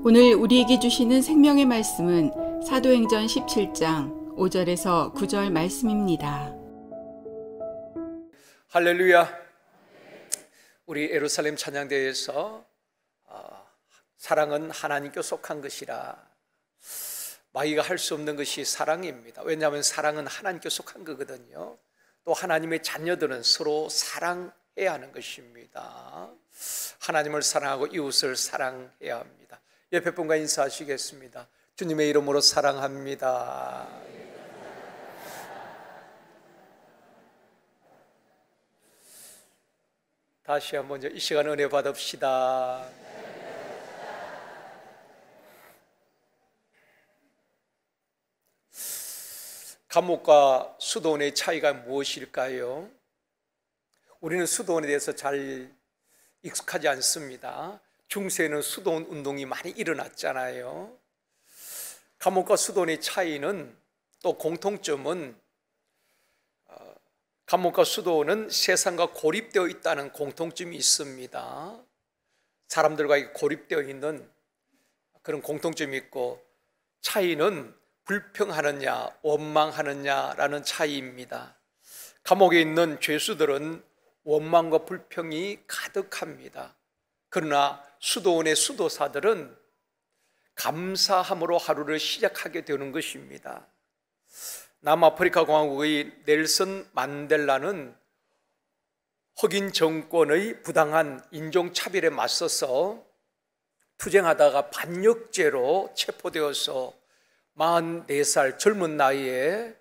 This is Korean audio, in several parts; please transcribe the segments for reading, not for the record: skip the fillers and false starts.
오늘 우리에게 주시는 생명의 말씀은 사도행전 17장 5절에서 9절 말씀입니다. 할렐루야. 우리 예루살렘 찬양대회에서 사랑은 하나님께 속한 것이라, 마귀가 할 수 없는 것이 사랑입니다. 왜냐하면 사랑은 하나님께 속한 거거든요. 또 하나님의 자녀들은 서로 사랑해야 하는 것입니다. 하나님을 사랑하고 이웃을 사랑해야 합니다. 옆에 분과 인사하시겠습니다. 주님의 이름으로 사랑합니다. 다시 한번 이 시간 은혜 받읍시다. 감옥과 수도원의 차이가 무엇일까요? 우리는 수도원에 대해서 잘 익숙하지 않습니다. 중세에는 수도원 운동이 많이 일어났잖아요. 감옥과 수도원의 차이는, 또 공통점은, 감옥과 수도원은 세상과 고립되어 있다는 공통점이 있습니다. 사람들과 고립되어 있는 그런 공통점이 있고, 차이는 불평하느냐 원망하느냐라는 차이입니다. 감옥에 있는 죄수들은 원망과 불평이 가득합니다. 그러나 수도원의 수도사들은 감사함으로 하루를 시작하게 되는 것입니다. 남아프리카 공화국의 넬슨 만델라는 흑인 정권의 부당한 인종차별에 맞서서 투쟁하다가 반역죄로 체포되어서 44살 젊은 나이에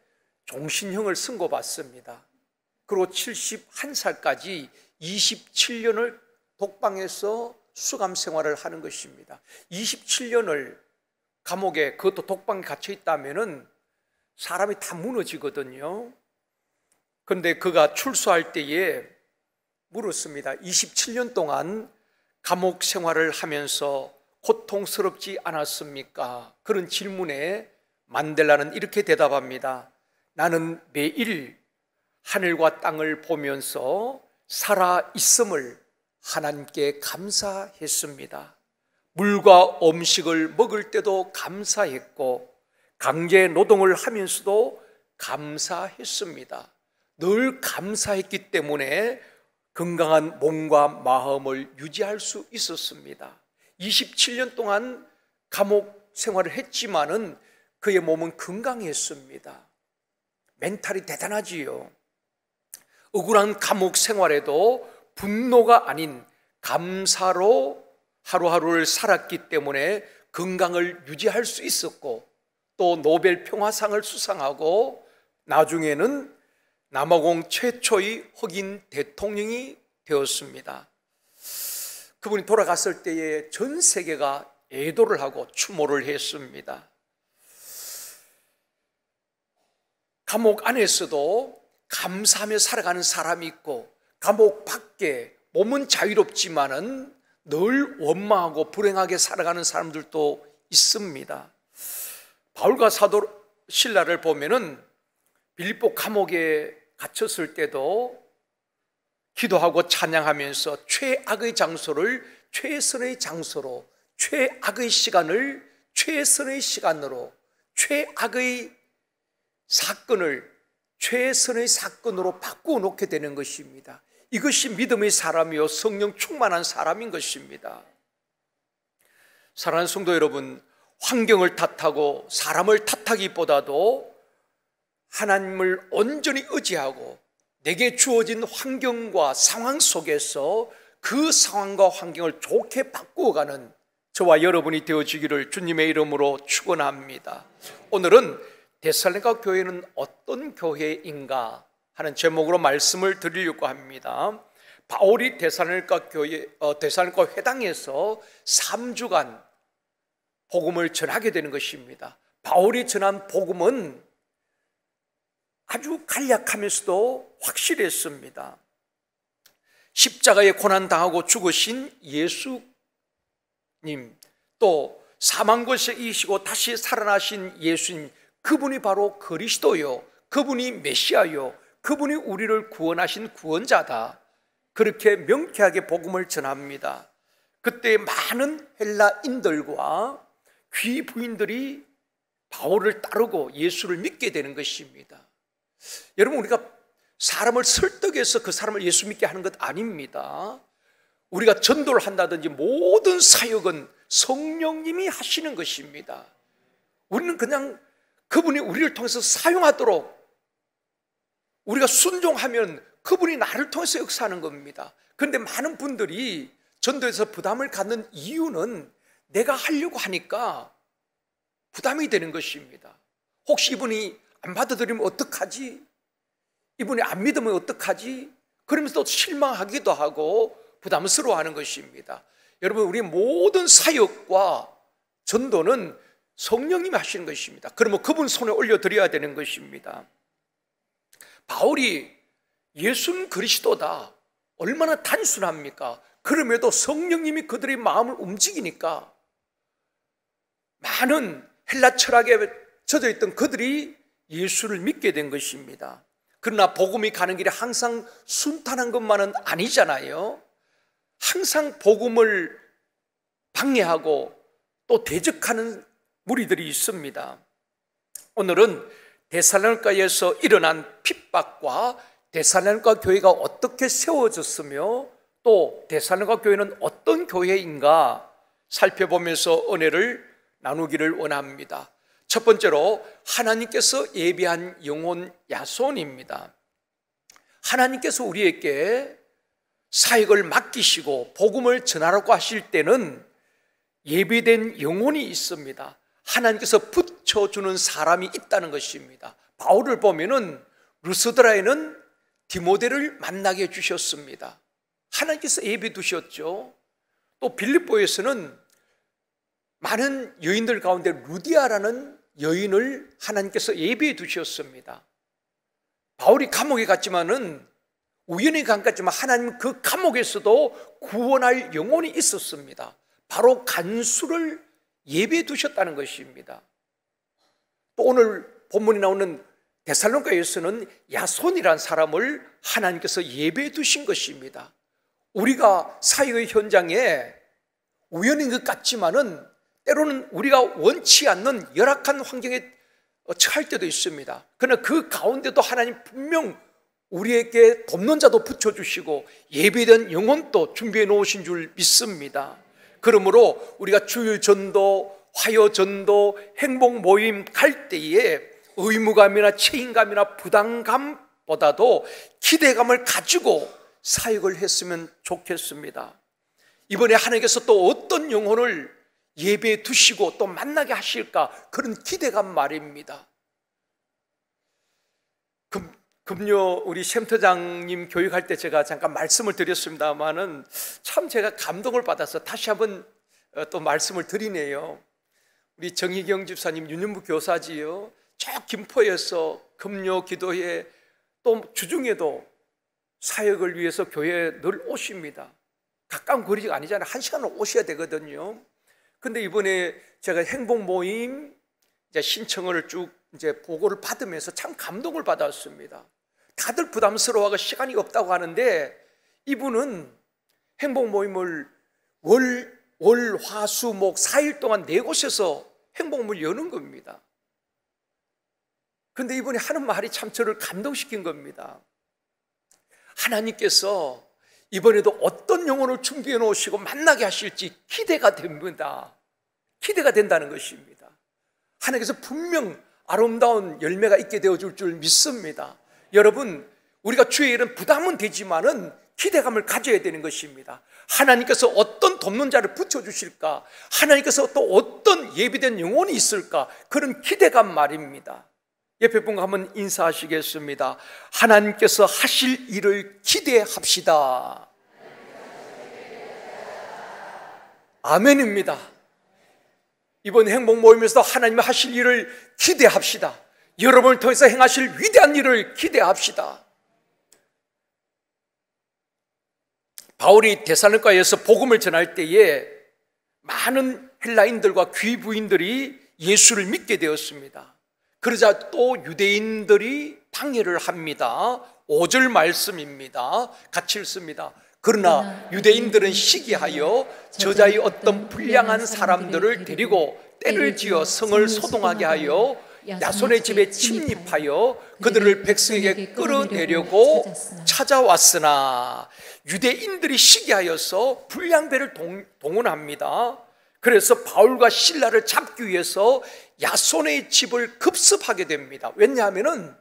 종신형을 선고받습니다. 그리고 71살까지 27년을 독방에서 수감 생활을 하는 것입니다. 27년을 감옥에, 그것도 독방에 갇혀 있다면은 사람이 다 무너지거든요. 그런데 그가 출소할 때에 물었습니다. 27년 동안 감옥 생활을 하면서 고통스럽지 않았습니까? 그런 질문에 만델라는 이렇게 대답합니다. 나는 매일 하늘과 땅을 보면서 살아있음을 하나님께 감사했습니다. 물과 음식을 먹을 때도 감사했고, 강제 노동을 하면서도 감사했습니다. 늘 감사했기 때문에 건강한 몸과 마음을 유지할 수 있었습니다. 27년 동안 감옥 생활을 했지만은 그의 몸은 건강했습니다. 멘탈이 대단하지요. 억울한 감옥 생활에도 분노가 아닌 감사로 하루하루를 살았기 때문에 건강을 유지할 수 있었고, 또 노벨 평화상을 수상하고 나중에는 남아공 최초의 흑인 대통령이 되었습니다. 그분이 돌아갔을 때에 전 세계가 애도를 하고 추모를 했습니다. 감옥 안에서도 감사하며 살아가는 사람이 있고, 감옥 밖에 몸은 자유롭지만은 늘 원망하고 불행하게 살아가는 사람들도 있습니다. 바울과 사도 신라를 보면은 빌립보 감옥에 갇혔을 때도 기도하고 찬양하면서 최악의 장소를 최선의 장소로, 최악의 시간을 최선의 시간으로, 최악의 사건을 최선의 사건으로 바꾸어 놓게 되는 것입니다. 이것이 믿음의 사람이요 성령 충만한 사람인 것입니다. 사랑하는 성도 여러분, 환경을 탓하고 사람을 탓하기보다도 하나님을 온전히 의지하고 내게 주어진 환경과 상황 속에서 그 상황과 환경을 좋게 바꾸어가는 저와 여러분이 되어지기를 주님의 이름으로 축원합니다. 오늘은 데살로니가 교회는 어떤 교회인가 하는 제목으로 말씀을 드리려고 합니다. 바울이 데살로니가 회당에서 3주간 복음을 전하게 되는 것입니다. 바울이 전한 복음은 아주 간략하면서도 확실했습니다. 십자가에 고난당하고 죽으신 예수님, 또 사망 것에 이기시고 다시 살아나신 예수님, 그분이 바로 그리스도요, 그분이 메시아요, 그분이 우리를 구원하신 구원자다. 그렇게 명쾌하게 복음을 전합니다. 그때 많은 헬라인들과 귀부인들이 바울을 따르고 예수를 믿게 되는 것입니다. 여러분, 우리가 사람을 설득해서 그 사람을 예수 믿게 하는 것 아닙니다. 우리가 전도를 한다든지 모든 사역은 성령님이 하시는 것입니다. 우리는 그냥 그분이 우리를 통해서 사용하도록 우리가 순종하면 그분이 나를 통해서 역사하는 겁니다. 그런데 많은 분들이 전도에서 부담을 갖는 이유는 내가 하려고 하니까 부담이 되는 것입니다. 혹시 이분이 안 받아들이면 어떡하지? 이분이 안 믿으면 어떡하지? 그러면서 또 실망하기도 하고 부담스러워하는 것입니다. 여러분, 우리 모든 사역과 전도는 성령님이 하시는 것입니다. 그러면 그분 손에 올려드려야 되는 것입니다. 바울이 예수는 그리스도다, 얼마나 단순합니까? 그럼에도 성령님이 그들의 마음을 움직이니까 많은 헬라 철학에 젖어있던 그들이 예수를 믿게 된 것입니다. 그러나 복음이 가는 길이 항상 순탄한 것만은 아니잖아요. 항상 복음을 방해하고 또 대적하는 무리들이 있습니다. 오늘은 데살로니가에서 일어난 핍박과 데살로니가 교회가 어떻게 세워졌으며 또 데살로니가 교회는 어떤 교회인가 살펴보면서 은혜를 나누기를 원합니다. 첫 번째로 하나님께서 예비한 영혼 야손입니다. 하나님께서 우리에게 사역을 맡기시고 복음을 전하라고 하실 때는 예비된 영혼이 있습니다. 하나님께서 붙여주는 사람이 있다는 것입니다. 바울을 보면은 루스드라에는 디모데를 만나게 해주셨습니다. 하나님께서 예비 두셨죠. 또 빌립보에서는 많은 여인들 가운데 루디아라는 여인을 하나님께서 예비해 두셨습니다. 바울이 감옥에 갔지만은 우연히 간 갔지만 하나님은 그 감옥에서도 구원할 영혼이 있었습니다. 바로 간수를 예비해 두셨다는 것입니다. 또 오늘 본문에 나오는 데살로니가에서는 야손이라는 사람을 하나님께서 예비해 두신 것입니다. 우리가 사역의 현장에 우연인 것 같지만은 때로는 우리가 원치 않는 열악한 환경에 처할 때도 있습니다. 그러나 그 가운데도 하나님 분명 우리에게 돕는 자도 붙여주시고 예비된 영혼도 준비해 놓으신 줄 믿습니다. 그러므로 우리가 주일 전도, 화요 전도, 행복 모임 갈 때에 의무감이나 책임감이나 부담감보다도 기대감을 가지고 사역을 했으면 좋겠습니다. 이번에 하나님께서 또 어떤 영혼을 예배해 두시고 또 만나게 하실까, 그런 기대감 말입니다. 금요 우리 샘터장님 교육할 때 제가 잠깐 말씀을 드렸습니다만은 참 제가 감동을 받아서 다시 한번 또 말씀을 드리네요. 우리 정희경 집사님, 윤윤부 교사지요, 저 김포에서 금요 기도회 또 주중에도 사역을 위해서 교회에 늘 오십니다. 가까운 거리가 아니잖아요. 1시간을 오셔야 되거든요. 근데 이번에 제가 행복 모임 이제 신청을 쭉 이제 보고를 받으면서 참 감동을 받았습니다. 다들 부담스러워하고 시간이 없다고 하는데 이분은 행복 모임을 월, 화, 수, 목 4일 동안 4곳에서 행복 모임을 여는 겁니다. 근데 이분이 하는 말이 참 저를 감동시킨 겁니다. 하나님께서 이번에도 어떤 영혼을 준비해 놓으시고 만나게 하실지 기대가 됩니다. 기대가 된다는 것입니다. 하나님께서 분명 아름다운 열매가 있게 되어줄 줄 믿습니다. 여러분, 우리가 주의 일은 부담은 되지만은 기대감을 가져야 되는 것입니다. 하나님께서 어떤 돕는 자를 붙여주실까, 하나님께서 또 어떤 예비된 영혼이 있을까, 그런 기대감 말입니다. 옆에 분과 한번 인사하시겠습니다. 하나님께서 하실 일을 기대합시다. 아멘입니다. 이번 행복 모임에서도 하나님이 하실 일을 기대합시다. 여러분을 통해서 행하실 위대한 일을 기대합시다. 바울이 데살로니가에서 복음을 전할 때에 많은 헬라인들과 귀부인들이 예수를 믿게 되었습니다. 그러자 또 유대인들이 방해를 합니다. 5절 말씀입니다. 같이 읽습니다. 그러나 유대인들은 시기하여 저자의 어떤 불량한 사람들을 데리고 때를 지어 성을 소동하게 하여 야손의 집에 침입하여 그들을 백성에게 끌어내려고 찾아왔으나 유대인들이 시기하여서 불량배를 동원합니다. 그래서 바울과 실라를 잡기 위해서 야손의 집을 급습하게 됩니다. 왜냐하면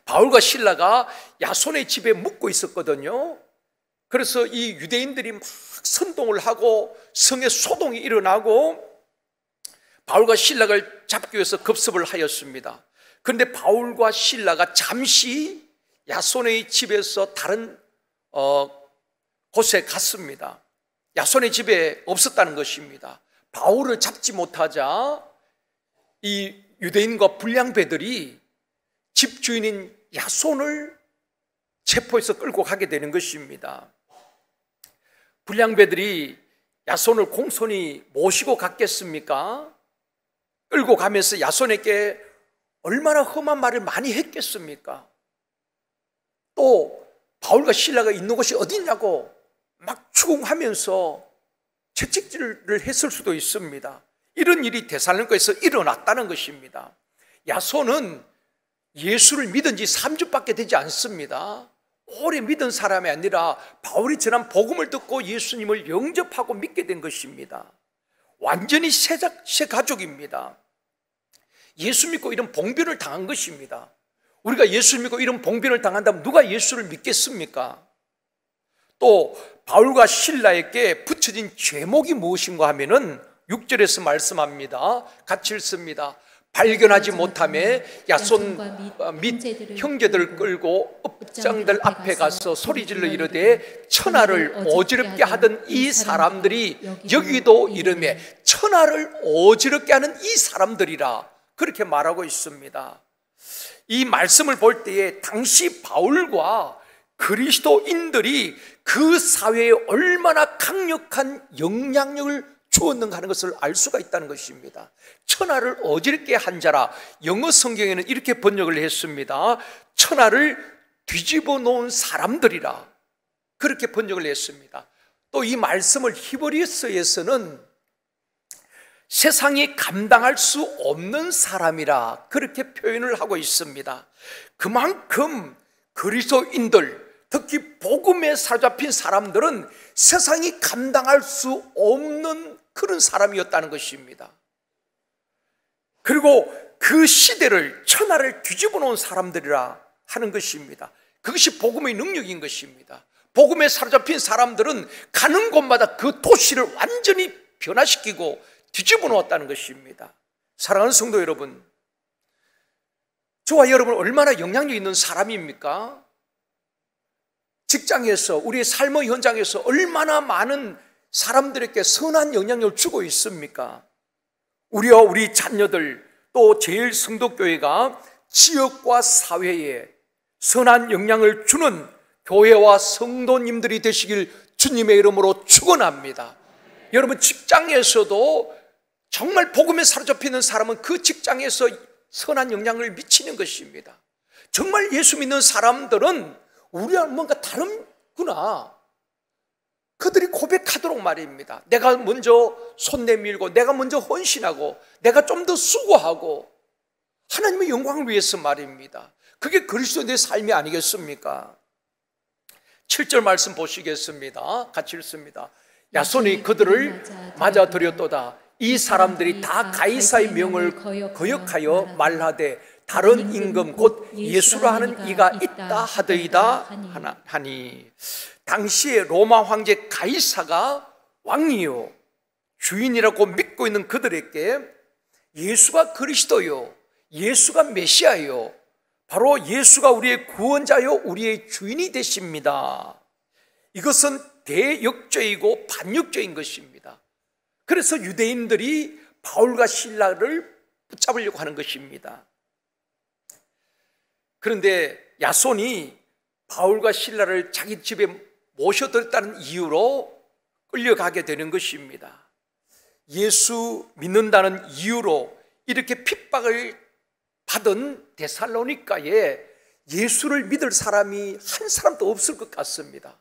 바울과 실라가 야손의 집에 묵고 있었거든요. 그래서 이 유대인들이 막 선동을 하고 성에 소동이 일어나고 바울과 실라를 잡기 위해서 급습을 하였습니다. 그런데 바울과 실라가 잠시 야손의 집에서 다른 곳에 갔습니다. 야손의 집에 없었다는 것입니다. 바울을 잡지 못하자 이 유대인과 불량배들이 집주인인 야손을 체포해서 끌고 가게 되는 것입니다. 불량배들이 야손을 공손히 모시고 갔겠습니까? 끌고 가면서 야손에게 얼마나 험한 말을 많이 했겠습니까? 또 바울과 실라가 있는 곳이 어디냐고 막 추궁하면서 채찍질을 했을 수도 있습니다. 이런 일이 데살로니가에서 일어났다는 것입니다. 야손은 예수를 믿은 지 3주밖에 되지 않습니다. 오래 믿은 사람이 아니라 바울이 전한 복음을 듣고 예수님을 영접하고 믿게 된 것입니다. 완전히 새 가족입니다. 예수 믿고 이런 봉변을 당한 것입니다. 우리가 예수 믿고 이런 봉변을 당한다면 누가 예수를 믿겠습니까? 또 바울과 실라에게 붙여진 죄목이 무엇인가 하면은 6절에서 말씀합니다. 같이 읽습니다. 발견하지 못함에 야손 및 형제들을 끌고 업장들 앞에 가서 소리질러 이르되 천하를 어지럽게 하던 이 사람들이 여기도 이름에 천하를 어지럽게 하는 이 사람들이라 그렇게 말하고 있습니다. 이 말씀을 볼 때에 당시 바울과 그리스도인들이 그 사회에 얼마나 강력한 영향력을 주었는가 하는 것을 알 수가 있다는 것입니다. 천하를 어지럽게 한 자라, 영어 성경에는 이렇게 번역을 했습니다. 천하를 뒤집어 놓은 사람들이라 그렇게 번역을 했습니다. 또 이 말씀을 히브리서에서는 세상이 감당할 수 없는 사람이라 그렇게 표현을 하고 있습니다. 그만큼 그리스도인들, 특히 복음에 사로잡힌 사람들은 세상이 감당할 수 없는 그런 사람이었다는 것입니다. 그리고 그 시대를 천하를 뒤집어 놓은 사람들이라 하는 것입니다. 그것이 복음의 능력인 것입니다. 복음에 사로잡힌 사람들은 가는 곳마다 그 도시를 완전히 변화시키고 뒤집어 놓았다는 것입니다. 사랑하는 성도 여러분, 저와 여러분 얼마나 영향력 있는 사람입니까? 직장에서, 우리의 삶의 현장에서 얼마나 많은 사람들에게 선한 영향력을 주고 있습니까? 우리와 우리 자녀들, 또 제일 성도교회가 지역과 사회에 선한 영향을 주는 교회와 성도님들이 되시길 주님의 이름으로 축원합니다. 여러분, 직장에서도 정말 복음에 사로잡히는 사람은 그 직장에서 선한 영향을 미치는 것입니다. 정말 예수 믿는 사람들은 우리와 뭔가 다르구나, 그들이 고백하도록 말입니다. 내가 먼저 손 내밀고, 내가 먼저 헌신하고, 내가 좀 더 수고하고 하나님의 영광을 위해서 말입니다. 그게 그리스도인의 삶이 아니겠습니까? 7절 말씀 보시겠습니다. 같이 읽습니다. 야손이 그들을 맞아들였도다. 이 사람들이 다 가이사의 명을 거역하여 말하되 다른 임금 곧 예수라 하는 이가 있다 하더이다 하니, 당시에 로마 황제 가이사가 왕이요 주인이라고 믿고 있는 그들에게 예수가 그리스도요, 예수가 메시아요, 바로 예수가 우리의 구원자요 우리의 주인이 되십니다. 이것은 대역죄이고 반역죄인 것입니다. 그래서 유대인들이 바울과 실라를 붙잡으려고 하는 것입니다. 그런데 야손이 바울과 실라를 자기 집에 모셔들었다는 이유로 끌려가게 되는 것입니다. 예수 믿는다는 이유로 이렇게 핍박을 받은 데살로니가에 예수를 믿을 사람이 한 사람도 없을 것 같습니다.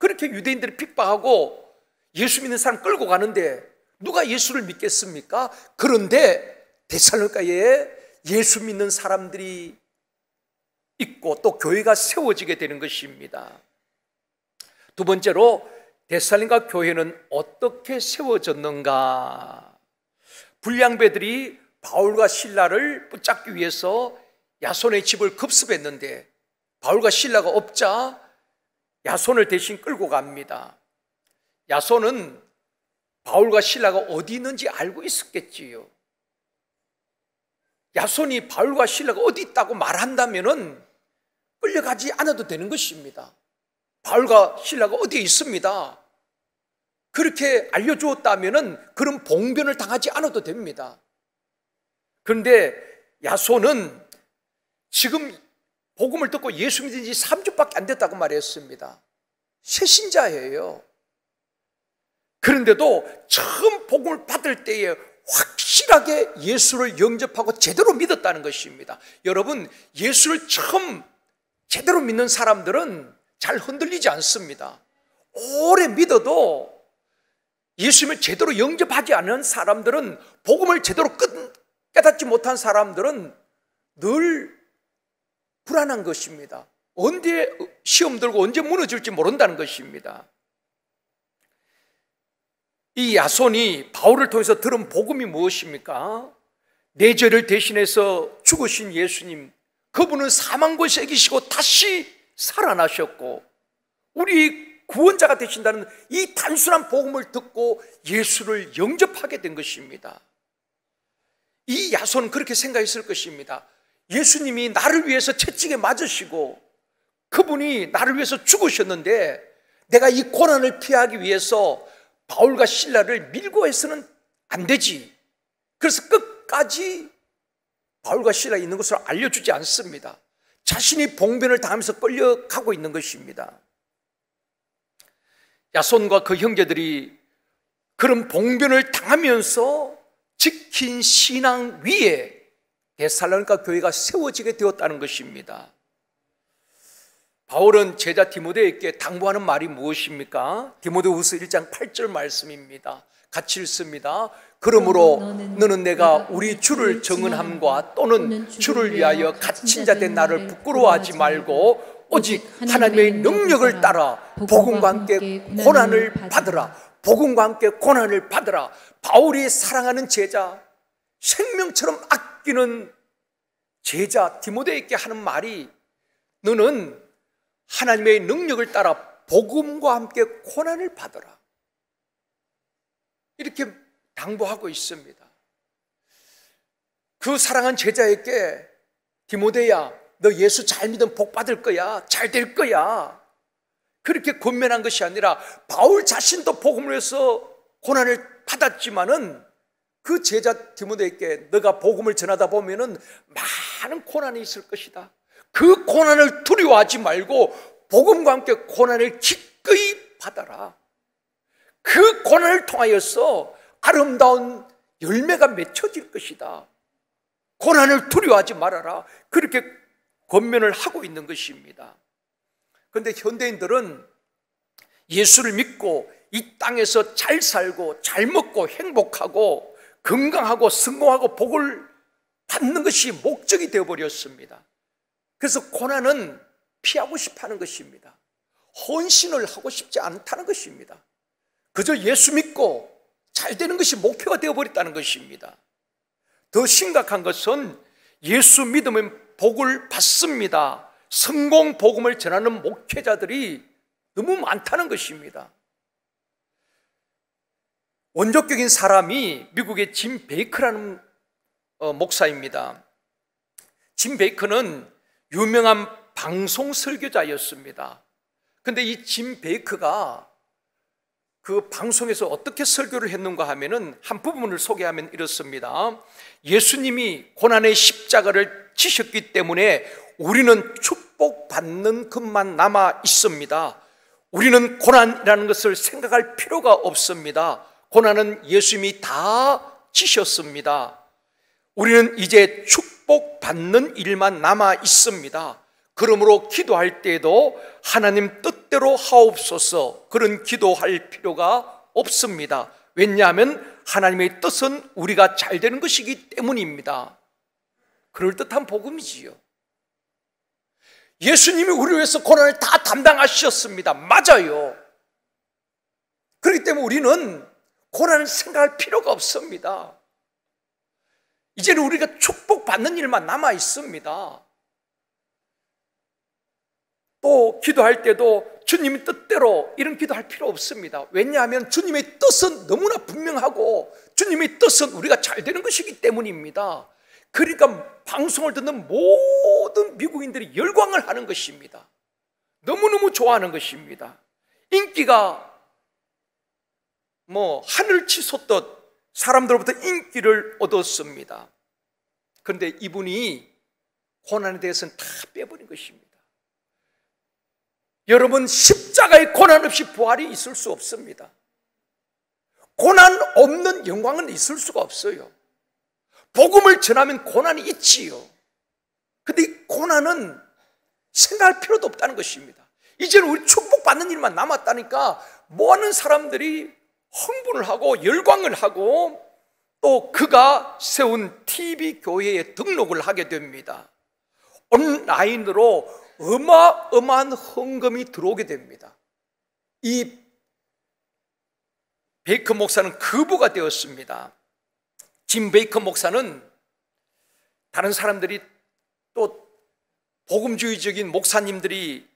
그렇게 유대인들이 핍박하고 예수 믿는 사람 끌고 가는데 누가 예수를 믿겠습니까? 그런데 데살로니가에 예수 믿는 사람들이 있고 또 교회가 세워지게 되는 것입니다. 두 번째로 데살로니가 교회는 어떻게 세워졌는가? 불량배들이 바울과 실라를 붙잡기 위해서 야손의 집을 급습했는데 바울과 실라가 없자 야손을 대신 끌고 갑니다. 야손은 바울과 실라가 어디 있는지 알고 있었겠지요. 야손이 바울과 실라가 어디 있다고 말한다면은 끌려가지 않아도 되는 것입니다. 바울과 실라가 어디에 있습니다. 그렇게 알려주었다면은 그런 봉변을 당하지 않아도 됩니다. 그런데 야손은 지금 복음을 듣고 예수 믿은 지 3주밖에 안 됐다고 말했습니다. 새 신자예요. 그런데도 처음 복음을 받을 때에 확실하게 예수를 영접하고 제대로 믿었다는 것입니다. 여러분, 예수를 처음 제대로 믿는 사람들은 잘 흔들리지 않습니다. 오래 믿어도 예수님을 제대로 영접하지 않은 사람들은, 복음을 제대로 깨닫지 못한 사람들은 늘 불안한 것입니다. 언제 시험 들고 언제 무너질지 모른다는 것입니다. 이 야손이 바울을 통해서 들은 복음이 무엇입니까? 내 죄를 대신해서 죽으신 예수님, 그분은 사망고에 이기시고 다시 살아나셨고 우리 구원자가 되신다는 이 단순한 복음을 듣고 예수를 영접하게 된 것입니다. 이 야손은 그렇게 생각했을 것입니다. 예수님이 나를 위해서 채찍에 맞으시고 그분이 나를 위해서 죽으셨는데 내가 이 고난을 피하기 위해서 바울과 실라를 밀고 해서는 안 되지. 그래서 끝까지 바울과 실라 있는 것을 알려주지 않습니다. 자신이 봉변을 당하면서 끌려가고 있는 것입니다. 야손과 그 형제들이 그런 봉변을 당하면서 지킨 신앙 위에 데살로니가 교회가 세워지게 되었다는 것입니다. 바울은 제자 디모데에게 당부하는 말이 무엇입니까? 디모데후서 1장 8절 말씀입니다. 같이 읽습니다. 그러므로 너는 내가 우리 주를 정은함과 또는 주를 위하여 갇힌 자 된 나를 부끄러워하지 말고 오직 하나님의 능력을 따라 복음과 함께 고난을 받으라. 복음과 함께 고난을 받으라. 바울이 사랑하는 제자, 생명처럼 아끼는 제자 디모데에게 하는 말이 너는 하나님의 능력을 따라 복음과 함께 고난을 받으라. 이렇게 당부하고 있습니다. 그 사랑한 제자에게 디모데야, 너 예수 잘 믿으면 복 받을 거야. 잘 될 거야. 그렇게 권면한 것이 아니라 바울 자신도 복음을 위해서 고난을 받았지만은 그 제자 디모데에게 너가 복음을 전하다 보면은 많은 고난이 있을 것이다. 그 고난을 두려워하지 말고 복음과 함께 고난을 기꺼이 받아라. 그 고난을 통하여서 아름다운 열매가 맺혀질 것이다. 고난을 두려워하지 말아라. 그렇게 권면을 하고 있는 것입니다. 그런데 현대인들은 예수를 믿고 이 땅에서 잘 살고 잘 먹고 행복하고 건강하고 성공하고 복을 받는 것이 목적이 되어버렸습니다. 그래서 고난은 피하고 싶어하는 것입니다. 헌신을 하고 싶지 않다는 것입니다. 그저 예수 믿고 잘 되는 것이 목표가 되어버렸다는 것입니다. 더 심각한 것은 예수 믿으면 복을 받습니다. 성공 복음을 전하는 목회자들이 너무 많다는 것입니다. 원조격인 사람이 미국의 짐 베이커라는 목사입니다. 짐 베이커는 유명한 방송 설교자였습니다. 그런데 이 짐 베이커가 그 방송에서 어떻게 설교를 했는가 하면은 한 부분을 소개하면 이렇습니다. 예수님이 고난의 십자가를 지셨기 때문에 우리는 축복받는 것만 남아 있습니다. 우리는 고난이라는 것을 생각할 필요가 없습니다. 고난은 예수님이 다 지셨습니다. 우리는 이제 축복받는 일만 남아 있습니다. 그러므로 기도할 때에도 하나님 뜻대로 하옵소서 그런 기도할 필요가 없습니다. 왜냐하면 하나님의 뜻은 우리가 잘 되는 것이기 때문입니다. 그럴듯한 복음이지요. 예수님이 우리를 위해서 고난을 다 담당하셨습니다. 맞아요. 그렇기 때문에 우리는 고난을 생각할 필요가 없습니다. 이제는 우리가 축복받는 일만 남아 있습니다. 또 기도할 때도 주님의 뜻대로 이런 기도할 필요 없습니다. 왜냐하면 주님의 뜻은 너무나 분명하고 주님의 뜻은 우리가 잘 되는 것이기 때문입니다. 그러니까 방송을 듣는 모든 미국인들이 열광을 하는 것입니다. 너무너무 좋아하는 것입니다. 인기가 하늘 치솟듯 사람들로부터 인기를 얻었습니다. 그런데 이분이 고난에 대해서는 다 빼버린 것입니다. 여러분, 십자가의 고난 없이 부활이 있을 수 없습니다. 고난 없는 영광은 있을 수가 없어요. 복음을 전하면 고난이 있지요. 근데 이 고난은 생각할 필요도 없다는 것입니다. 이제는 우리 축복받는 일만 남았다니까 많은 사람들이 흥분을 하고 열광을 하고 또 그가 세운 TV 교회에 등록을 하게 됩니다. 온라인으로 어마어마한 헌금이 들어오게 됩니다. 이 베이커 목사는 거부가 되었습니다. 짐 베이커 목사는 다른 사람들이 또 복음주의적인 목사님들이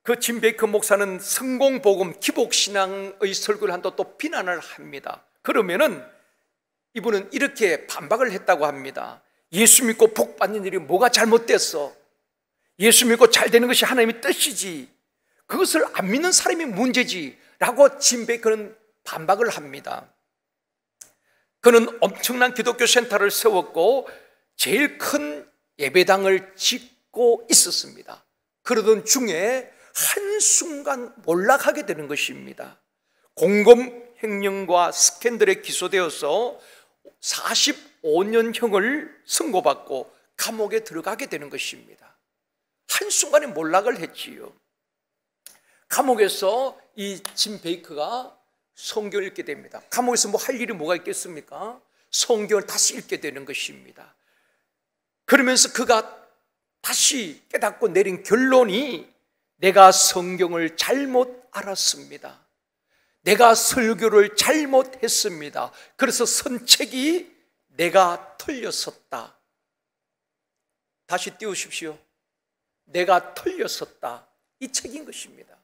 그 짐 베이커 목사는 성공복음 기복신앙의 설교를 한다고 또 비난을 합니다. 그러면은 이분은 이렇게 반박을 했다고 합니다. 예수 믿고 복 받는 일이 뭐가 잘못됐어? 예수 믿고 잘 되는 것이 하나님의 뜻이지 그것을 안 믿는 사람이 문제지 라고 짐 베이커는 반박을 합니다. 그는 엄청난 기독교 센터를 세웠고 제일 큰 예배당을 짓고 있었습니다. 그러던 중에 한순간 몰락하게 되는 것입니다. 공검횡령과 스캔들에 기소되어서 45년형을 선고받고 감옥에 들어가게 되는 것입니다. 한순간에 몰락을 했지요. 감옥에서 이 짐 베이커가 성경을 읽게 됩니다. 감옥에서 할 일이 뭐가 있겠습니까? 성경을 다시 읽게 되는 것입니다. 그러면서 그가 다시 깨닫고 내린 결론이 내가 성경을 잘못 알았습니다. 내가 설교를 잘못했습니다. 그래서 선책이 내가 틀렸었다. 다시 띄우십시오. 내가 틀렸었다. 이 책인 것입니다.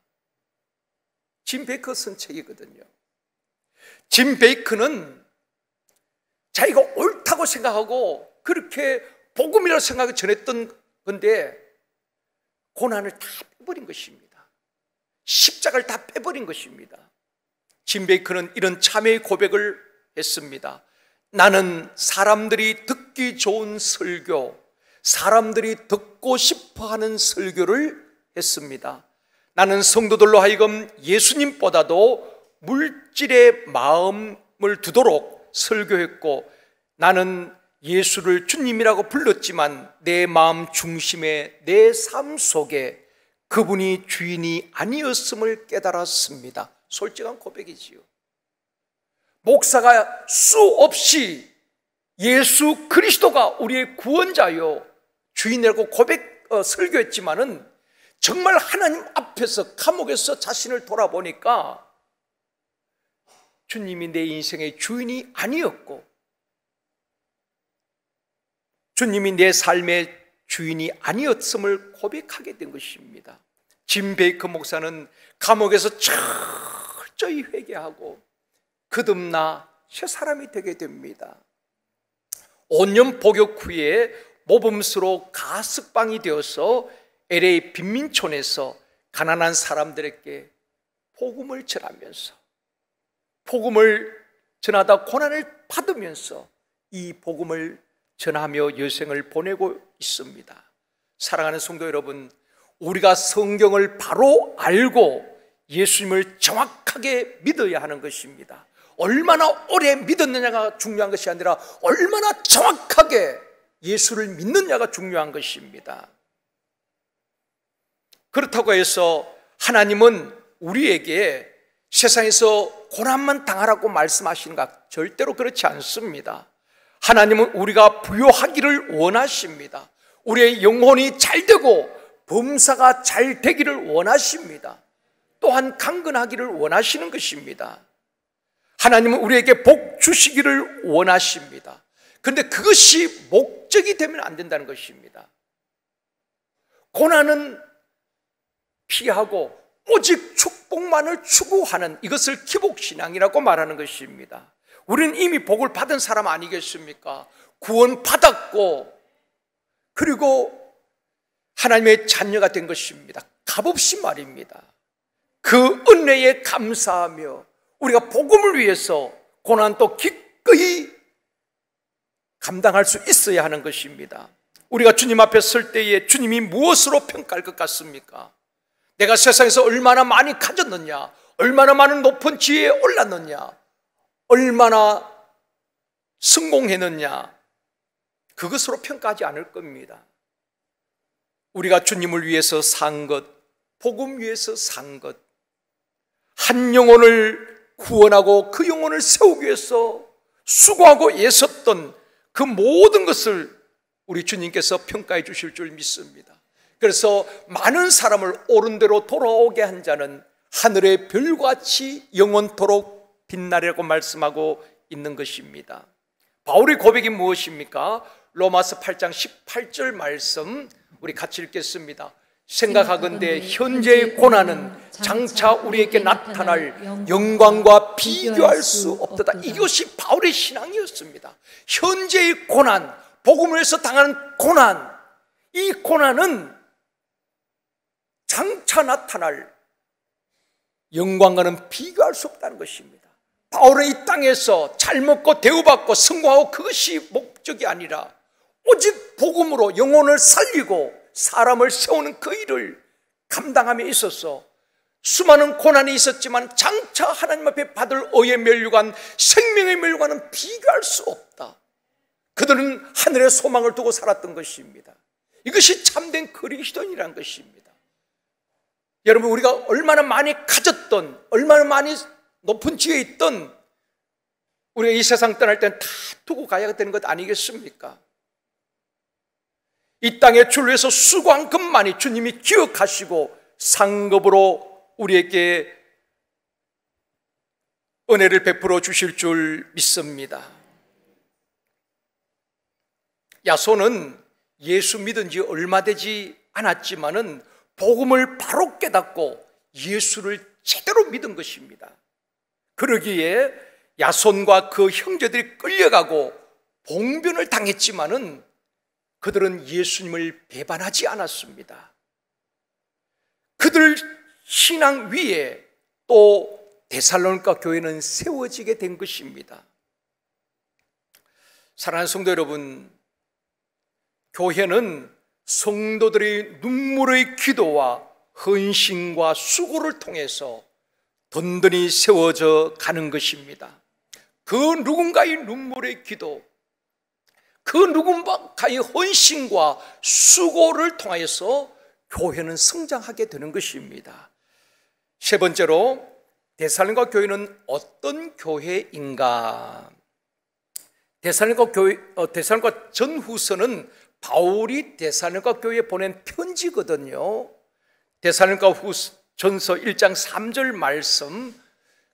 짐 베이커 선책이거든요. 짐 베이커는 자기가 옳다고 생각하고 그렇게 복음이라고 생각하고 전했던 건데 고난을 다 빼버린 것입니다. 십자가를 다 빼버린 것입니다. 짐 베이커는 이런 참회의 고백을 했습니다. 나는 사람들이 듣기 좋은 설교, 사람들이 듣고 싶어하는 설교를 했습니다. 나는 성도들로 하여금 예수님보다도 물질의 마음을 두도록 설교했고 나는 예수를 주님이라고 불렀지만 내 마음 중심에 내 삶 속에 그분이 주인이 아니었음을 깨달았습니다. 솔직한 고백이지요. 목사가 수없이 예수 그리스도가 우리의 구원자요 주인이라고 설교했지만은 정말 하나님 앞에서 감옥에서 자신을 돌아보니까 주님이 내 인생의 주인이 아니었고 주님이 내 삶의 주인이 아니었음을 고백하게 된 것입니다. 짐 베이커 목사는 감옥에서 철저히 회개하고 거듭나 새 사람이 되게 됩니다. 5년 복역 후에 모범수로 가석방이 되어서 LA 빈민촌에서 가난한 사람들에게 복음을 전하면서 복음을 전하다 고난을 받으면서 이 복음을 전하며 여생을 보내고 있습니다. 사랑하는 성도 여러분, 우리가 성경을 바로 알고 예수님을 정확하게 믿어야 하는 것입니다. 얼마나 오래 믿었느냐가 중요한 것이 아니라 얼마나 정확하게 예수를 믿느냐가 중요한 것입니다. 그렇다고 해서 하나님은 우리에게 세상에서 고난만 당하라고 말씀하시는가? 절대로 그렇지 않습니다. 하나님은 우리가 부요하기를 원하십니다. 우리의 영혼이 잘 되고 범사가 잘 되기를 원하십니다. 또한 강건하기를 원하시는 것입니다. 하나님은 우리에게 복 주시기를 원하십니다. 그런데 그것이 목적이 되면 안 된다는 것입니다. 고난은 피하고 오직 축복만을 추구하는, 이것을 기복신앙이라고 말하는 것입니다. 우리는 이미 복을 받은 사람 아니겠습니까? 구원받았고 그리고 하나님의 자녀가 된 것입니다. 값없이 말입니다. 그 은혜에 감사하며 우리가 복음을 위해서 고난도 기꺼이 감당할 수 있어야 하는 것입니다. 우리가 주님 앞에 설 때에 주님이 무엇으로 평가할 것 같습니까? 내가 세상에서 얼마나 많이 가졌느냐, 얼마나 많은 높은 지혜에 올랐느냐, 얼마나 성공했느냐, 그것으로 평가하지 않을 겁니다. 우리가 주님을 위해서 산 것, 복음 위해서 산 것, 한 영혼을 구원하고 그 영혼을 세우기 위해서 수고하고 애썼던 그 모든 것을 우리 주님께서 평가해 주실 줄 믿습니다. 그래서 많은 사람을 옳은 대로 돌아오게 한 자는 하늘의 별같이 영원토록 빛나리라고 말씀하고 있는 것입니다. 바울의 고백이 무엇입니까? 로마서 8장 18절 말씀 우리 같이 읽겠습니다. 생각하건대 현재의 고난은 장차 우리에게 나타날 영광과 비교할 수 없도다. 이것이 바울의 신앙이었습니다. 현재의 고난, 복음을 위해서 당하는 고난, 이 고난은 장차 나타날 영광과는 비교할 수 없다는 것입니다. 바울은 이 땅에서 잘 먹고 대우받고 성공하고 그것이 목적이 아니라 오직 복음으로 영혼을 살리고 사람을 세우는 그 일을 감당함에 있어서 수많은 고난이 있었지만 장차 하나님 앞에 받을 의의 면류관, 생명의 면류관은 비교할 수 없다. 그들은 하늘의 소망을 두고 살았던 것입니다. 이것이 참된 그리스도인이라는 것입니다. 여러분, 우리가 얼마나 많이 가졌던, 얼마나 많이 높은 지혜에 있던 우리가 이 세상 떠날 때는 다 두고 가야 되는 것 아니겠습니까? 이 땅에 주를 위해서 수고한 것만이 주님이 기억하시고 상급으로 우리에게 은혜를 베풀어 주실 줄 믿습니다. 야손은 예수 믿은 지 얼마 되지 않았지만은 복음을 바로 깨닫고 예수를 제대로 믿은 것입니다. 그러기에 야손과 그 형제들이 끌려가고 봉변을 당했지만은 그들은 예수님을 배반하지 않았습니다. 그들 신앙 위에 또 데살로니가 교회는 세워지게 된 것입니다. 사랑하는 성도 여러분, 교회는 성도들의 눈물의 기도와 헌신과 수고를 통해서 든든히 세워져 가는 것입니다. 그 누군가의 눈물의 기도, 그 누군가의 헌신과 수고를 통하여서 교회는 성장하게 되는 것입니다. 세 번째로 데살로니가 교회는 어떤 교회인가? 데살로니가 전후서는 바울이 데살로니가 교회에 보낸 편지거든요. 데살로니가 전서 1장 3절 말씀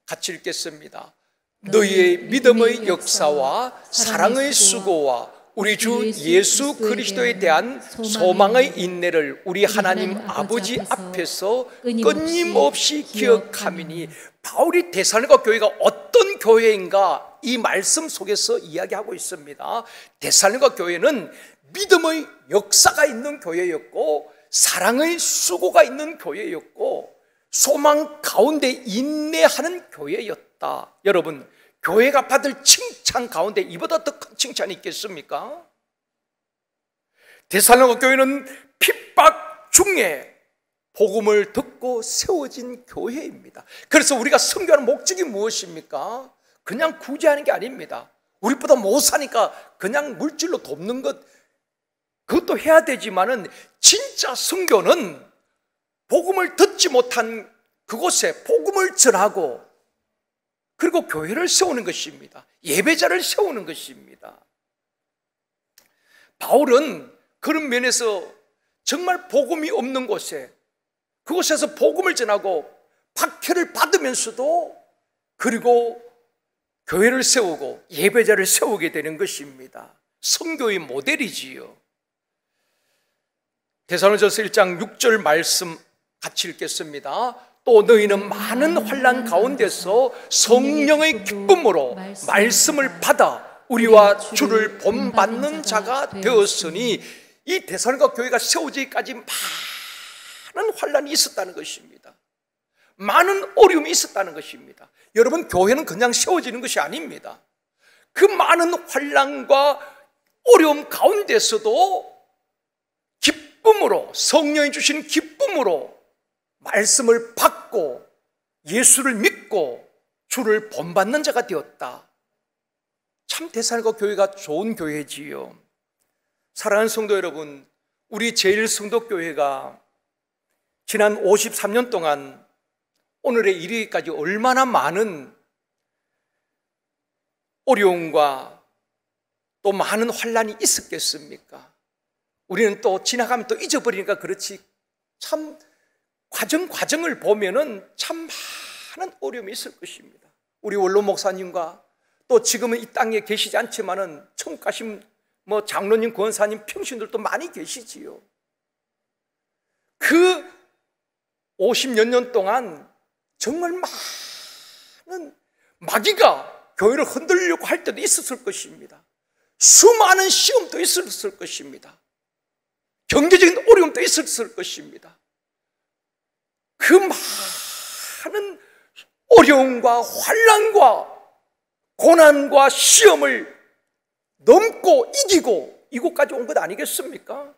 같이 읽겠습니다. 너희의 믿음의 역사와 사랑의 수고와 우리 주 예수 그리스도에 대한 소망의 인내를 우리 하나님 아버지 앞에서 끊임없이 기억하미니, 바울이 데살로니가 교회가 어떤 교회인가 이 말씀 속에서 이야기하고 있습니다. 데살로니가 교회는 믿음의 역사가 있는 교회였고 사랑의 수고가 있는 교회였고 소망 가운데 인내하는 교회였다. 여러분, 교회가 받을 칭찬 가운데 이보다 더 큰 칭찬이 있겠습니까? 데살로니가 교회는 핍박 중에 복음을 듣고 세워진 교회입니다. 그래서 우리가 선교하는 목적이 무엇입니까? 그냥 구제하는 게 아닙니다. 우리보다 못 사니까 그냥 물질로 돕는 것, 그것도 해야 되지만은 진짜 선교는 복음을 듣지 못한 그곳에 복음을 전하고 그리고 교회를 세우는 것입니다. 예배자를 세우는 것입니다. 바울은 그런 면에서 정말 복음이 없는 곳에 그곳에서 복음을 전하고 박해를 받으면서도 그리고 교회를 세우고 예배자를 세우게 되는 것입니다. 선교의 모델이지요. 데살로니가전서 1장 6절 말씀 같이 읽겠습니다. 또 너희는 많은 환난 가운데서 성령의 기쁨으로 말씀을 받아 우리와 주를 본받는 자가 되었으니, 이 데살로니가 교회가 세워지기까지 많은 환난이 있었다는 것입니다. 많은 어려움이 있었다는 것입니다. 여러분, 교회는 그냥 세워지는 것이 아닙니다. 그 많은 환난과 어려움 가운데서도 기쁨으로, 성령이 주신 기쁨으로 말씀을 받고 예수를 믿고 주를 본받는 자가 되었다. 참 데살로니가 교회가 좋은 교회지요. 사랑하는 성도 여러분, 우리 제1성도교회가 지난 53년 동안 오늘에 이르기까지 얼마나 많은 어려움과 또 많은 환난이 있었겠습니까? 우리는 또 지나가면 또 잊어버리니까 그렇지, 참 과정을 보면은 참 많은 어려움이 있을 것입니다. 우리 원로 목사님과 또 지금은 이 땅에 계시지 않지만은 천국 가신 장로님, 권사님, 평신들도 많이 계시지요. 그 50몇 년 동안 정말 많은 마귀가 교회를 흔들려고 할 때도 있었을 것입니다. 수많은 시험도 있었을 것입니다. 경제적인 어려움도 있었을 것입니다. 그 많은 어려움과 환난과 고난과 시험을 넘고 이기고 이곳까지 온 것 아니겠습니까?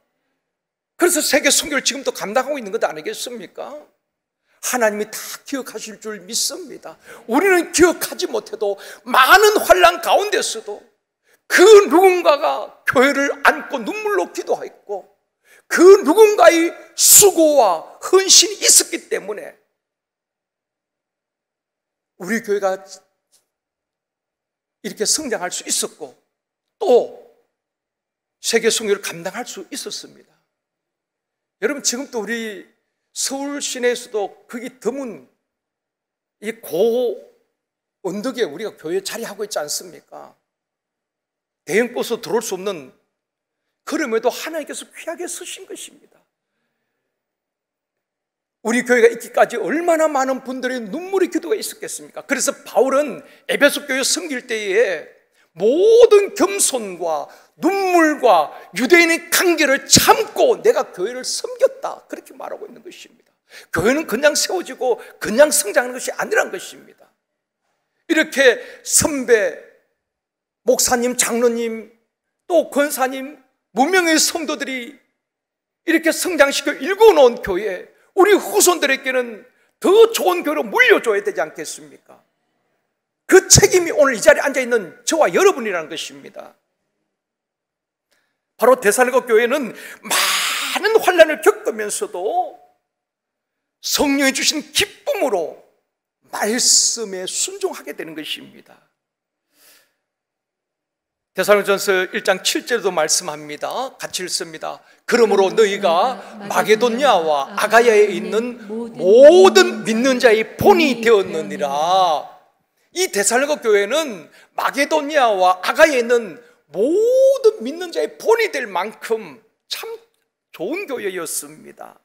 그래서 세계 선교를 지금도 감당하고 있는 것 아니겠습니까? 하나님이 다 기억하실 줄 믿습니다. 우리는 기억하지 못해도 많은 환난 가운데서도 그 누군가가 교회를 안고 눈물로 기도했고 그 누군가의 수고와 헌신이 있었기 때문에 우리 교회가 이렇게 성장할 수 있었고 또 세계 선교를 감당할 수 있었습니다. 여러분, 지금 또 우리 서울 시내에서도 거기 드문 이 고 언덕에 우리가 교회 자리하고 있지 않습니까? 대형버스 들어올 수 없는, 그럼에도 하나님께서 귀하게 쓰신 것입니다. 우리 교회가 있기까지 얼마나 많은 분들의 눈물의 기도가 있었겠습니까? 그래서 바울은 에베소 교회 섬길 때에 모든 겸손과 눈물과 유대인의 관계를 참고 내가 교회를 섬겼다, 그렇게 말하고 있는 것입니다. 교회는 그냥 세워지고 그냥 성장하는 것이 아니란 것입니다. 이렇게 선배, 목사님, 장로님, 또 권사님, 무명의 성도들이 이렇게 성장시켜 일궈놓은 교회, 우리 후손들에게는 더 좋은 교회로 물려줘야 되지 않겠습니까? 그 책임이 오늘 이 자리에 앉아있는 저와 여러분이라는 것입니다. 바로 데살로니가 교회는 많은 환난을 겪으면서도 성령이 주신 기쁨으로 말씀에 순종하게 되는 것입니다. 데살로니가전서 1장 7절에도 말씀합니다. 같이 읽습니다. 그러므로 너희가 마게도냐와 아가야에 있는 모든 믿는 자의 본이 되었느니라. 이 데살로니가 교회는 마게도냐와 아가야에 있는 모든 믿는 자의 본이 될 만큼 참 좋은 교회였습니다.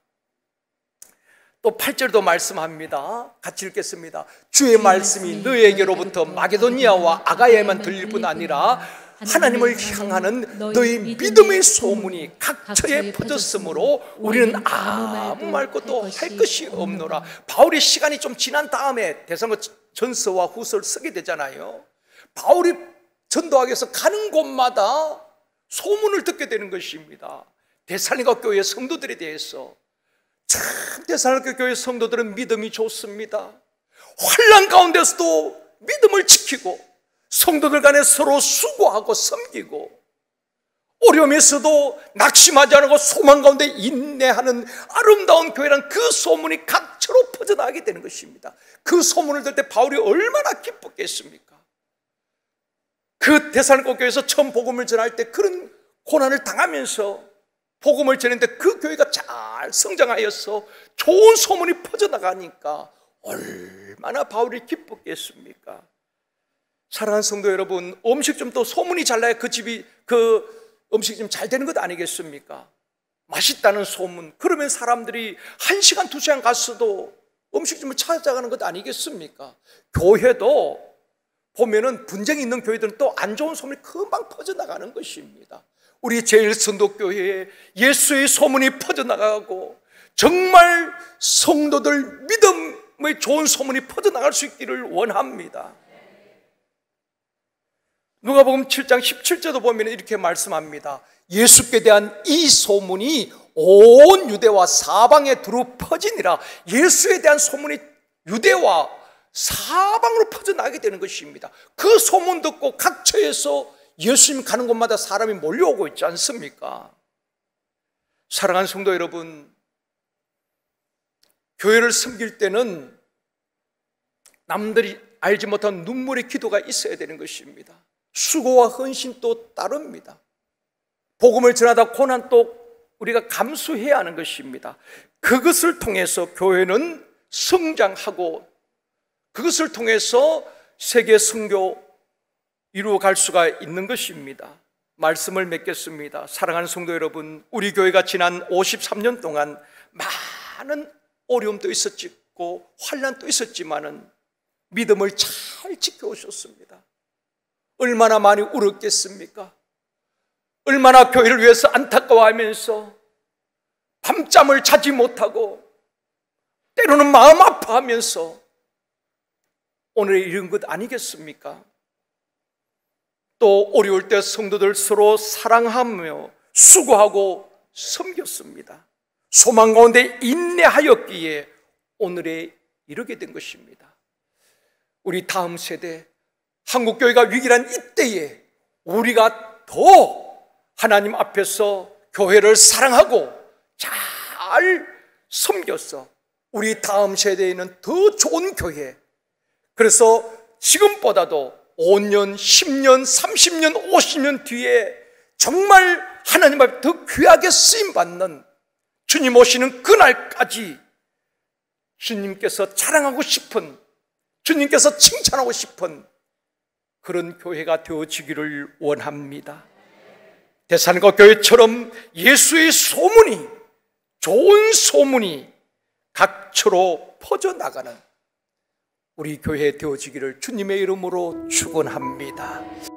또 8절도 말씀합니다. 같이 읽겠습니다. 주의 말씀이 너희에게로부터 마게도니아와 아가야에만 들릴 뿐 아니라 하나님을 향하는 너희 믿음의 소문이 각처에 퍼졌으므로 우리는 아무 말 것도 할 것이 없노라. 바울의 시간이 좀 지난 다음에 데살로니가 전서와 후서를 쓰게 되잖아요. 바울이 전도하기 위해서 가는 곳마다 소문을 듣게 되는 것입니다. 데살로니가 교회 성도들에 대해서. 참 데살로니가 교회 성도들은 믿음이 좋습니다. 환난 가운데서도 믿음을 지키고 성도들 간에 서로 수고하고 섬기고 어려움에서도 낙심하지 않고 소망 가운데 인내하는 아름다운 교회란 그 소문이 각처로 퍼져나가게 되는 것입니다. 그 소문을 들을 때 바울이 얼마나 기뻤겠습니까? 그 데살로니가 교회에서 처음 복음을 전할 때 그런 고난을 당하면서 복음을 전했는데 그 교회가 잘 성장하여서 좋은 소문이 퍼져나가니까 얼마나 바울이 기뻤겠습니까? 사랑하는 성도 여러분, 음식점도 소문이 잘 나야 그 집이 그 음식이 좀 잘 되는 것 아니겠습니까? 맛있다는 소문. 그러면 사람들이 1시간, 2시간 갔어도 음식점을 찾아가는 것 아니겠습니까? 교회도 보면은 분쟁이 있는 교회들은 또 안 좋은 소문이 금방 퍼져나가는 것입니다. 우리 제일선도교회에 예수의 소문이 퍼져나가고 정말 성도들 믿음의 좋은 소문이 퍼져나갈 수 있기를 원합니다. 누가복음 7장 17절도 보면 이렇게 말씀합니다. 예수께 대한 이 소문이 온 유대와 사방에 두루 퍼지니라. 예수에 대한 소문이 유대와 사방으로 퍼져나가게 되는 것입니다. 그 소문 듣고 각처에서 예수님 가는 곳마다 사람이 몰려오고 있지 않습니까? 사랑하는 성도 여러분, 교회를 섬길 때는 남들이 알지 못한 눈물의 기도가 있어야 되는 것입니다. 수고와 헌신도 따릅니다. 복음을 전하다 고난도 우리가 감수해야 하는 것입니다. 그것을 통해서 교회는 성장하고 그것을 통해서 세계 선교 이루어갈 수가 있는 것입니다. 말씀을 맺겠습니다. 사랑하는 성도 여러분, 우리 교회가 지난 53년 동안 많은 어려움도 있었고 환난도 있었지만은 믿음을 잘 지켜오셨습니다. 얼마나 많이 울었겠습니까? 얼마나 교회를 위해서 안타까워하면서 밤잠을 자지 못하고 때로는 마음 아파하면서 오늘에 이른 것 아니겠습니까? 또 어려울 때 성도들 서로 사랑하며 수고하고 섬겼습니다. 소망 가운데 인내하였기에 오늘에 이르게 된 것입니다. 우리 다음 세대 한국교회가 위기란 이때에 우리가 더 하나님 앞에서 교회를 사랑하고 잘 섬겨서 우리 다음 세대에는 더 좋은 교회, 그래서 지금보다도 5년, 10년, 30년, 50년 뒤에 정말 하나님 앞에 더 귀하게 쓰임받는 주님 오시는 그날까지 주님께서 자랑하고 싶은, 주님께서 칭찬하고 싶은 그런 교회가 되어지기를 원합니다. 데살로니가 교회처럼 예수의 소문이, 좋은 소문이 각처로 퍼져나가는 우리 교회 되어지기를 주님의 이름으로 축원합니다.